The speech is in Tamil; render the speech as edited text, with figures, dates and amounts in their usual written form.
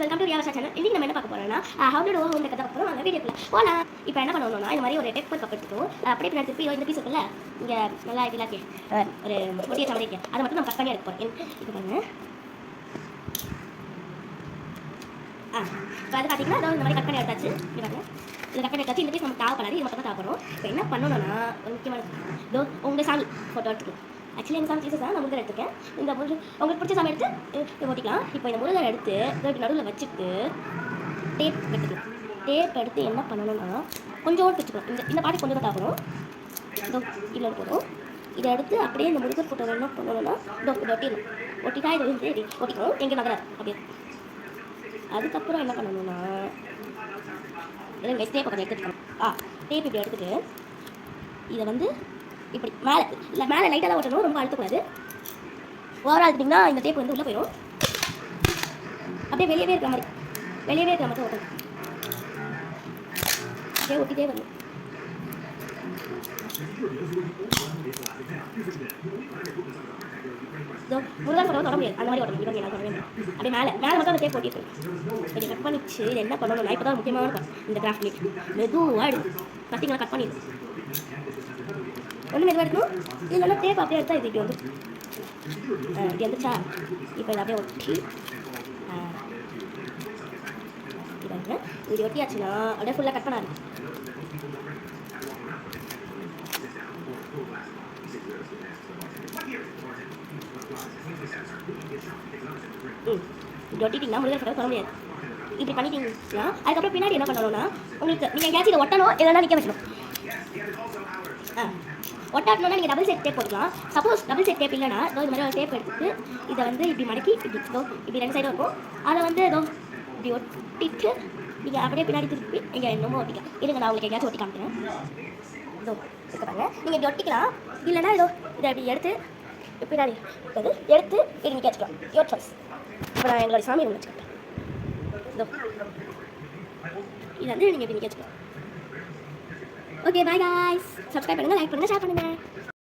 Welcome to ரியாஷா channel. இன்னைக்கு நம்ம என்ன பார்க்க போறோம்னா how to do home decor பார்க்க போறோம். அந்த வீடியோக்குள்ள போலாம். இப்போ என்ன பண்ணணும்னா இந்த மாதிரி ஒரு டெக்கர் கப் எடுத்துக்கோ. அப்படியே பின்னாடி திருப்பி இந்த பீஸ் இருக்குல்ல, இங்க நல்லா இதெல்லாம் இருக்கு, ஒரு பொடியை சமரி இருக்கு, அதை மட்டும் நம்ம கட் பண்ணி எடுக்க போறோம். இப்போ பாருங்க, இப்போ அது பார்த்தீங்கன்னா அதோ இந்த மாதிரி கட் பண்ணி எடுத்தாச்சு. இது பாருங்க, இதை கட் பண்ணி எடுத்தாச்சு. இந்த பீஸ் நமக்கு தேவைப்படாது, இது மட்டும் தான் தேவைப்படும். இப்போ என்ன பண்ணணும்னா ஒரு முக்கியமான இதோ உங்கள் சாமி ஃபோட்டோ எடுத்துக்கணும். ஆக்சுவலி எங்கள் சாமி பீசஸ் தான் நான் முருகர் எடுத்துக்கேன். இந்த முருகர் உங்களுக்கு பிடிச்ச சாமி எடுத்து ஓட்டிக்கலாம். இப்போ இந்த முருகர் எடுத்து இப்படி நடுவில் வச்சுட்டு டேப் எடுத்துக்கலாம். டேப் எடுத்து என்ன பண்ணணும்னா கொஞ்சோடு வச்சுக்கலாம். இந்த பாட்டி கொஞ்சம் தான் தேவைப்படும். இதோ இவ்வளோ போதும். இதை எடுத்து அப்படியே இந்த முருகர் ஃபோட்டோ என்ன பண்ணணும்னா இதோ இதை ஒட்டிடணும். ஒட்டிட்டா இதை வந்து ஒட்டிக்கணும், எங்கே நகராது அப்படியே. அதுக்கப்புறம் என்ன பண்ணணும்னா இங்கே டேப்பை கொஞ்சம் எடுத்துக்கணும். டேப் இப்படி எடுத்துகிட்டு இதை வந்து இப்படி மேலே இல்லை மேலே லைட்டாக தான் ஓட்டணும், ரொம்ப அழுத்தக்கூடாது. ஓவரால் எடுத்திங்கன்னா இந்த டேப் வந்து உள்ளே போயிடும். அப்படியே வெளியவே இருக்கிற மாதிரி ஓட்டணும். அப்படியே ஒட்டிகிட்டே வரணும். முருகன் ஃபோட்டோ தொட முடியாது, அந்த மாதிரி ஓட்டணும். இவங்க நான் தொடவே அப்படியே மேலே மட்டும் அந்த டேப் ஓட்டிட்டு இப்படி கட் பண்ணிச்சு. இது என்ன பண்ணணும்னா இப்போ தான் முக்கியமான இந்த கிராஃப்ட் மெதுவாக எடுக்கும். பார்த்தீங்களா, கட் பண்ணிடும். ஒன்று மெதுவாக எடுக்கணும். இல்லைன்னா டேப் அப்படியே எடுத்தால் இது இப்படி வந்து இப்படி வந்துச்சா. இப்போ இதை அப்படியே ஒட்டி இப்படி ஒட்டியாச்சுன்னா அப்படியே ஃபுல்லாக கட் பண்ணாது. இப்படி ஒட்டிட்டிங்கன்னா முருகர் ஃபோட்டோ தொட முடியாது. இப்படி பண்ணிட்டீங்கன்னா அதுக்கப்புறம் பின்னாடி என்ன பண்ணணும்னா உங்களுக்கு நீங்கள் எங்கேயாச்சும் இதை ஒட்டணும், இதெல்லாம் நிற்க வைக்கணும். ஒட்டாட்டணும்னா நீங்கள் டபுள் செட் டேப் போட்டுக்கலாம். சப்போஸ் டபுள் செட் டேப் இல்லைனா இதோ இது மாதிரி ஒரு டேப் எடுத்துட்டு இதை வந்து இப்படி மடக்கி இப்படி ரெண்டு சைடும் இருக்கும், அதை வந்து ஏதோ இப்படி ஒட்டிட்டு நீங்கள் அப்படியே பின்னாடி திருப்பி எங்கே என்னமோ ஒட்டிக்கலாம். இருங்க, நான் உங்களுக்கு எங்கேயாச்சும் ஒட்டி காமிக்கிறேன். இதோ இருக்காங்க, நீங்கள் இப்படி ஒட்டிக்கலாம். இல்லைனா இதோ இதை இப்படி எடுத்து பின்னாடி எடுத்து இது நிற்க வச்சுக்கலாம். Your choice. இப்போ நான் எங்களோட சாமி ரூம் வச்சுக்கிட்டேன். இதோ இது வந்து நீங்கள் இப்படி நிற்க வச்சுக்கலாம். Okay, bye guys. சப்ஸ்கிரைப் பண்ணுங்கள், லைக் பண்ணுங்கள், ஷேர் பண்ணுங்கள்.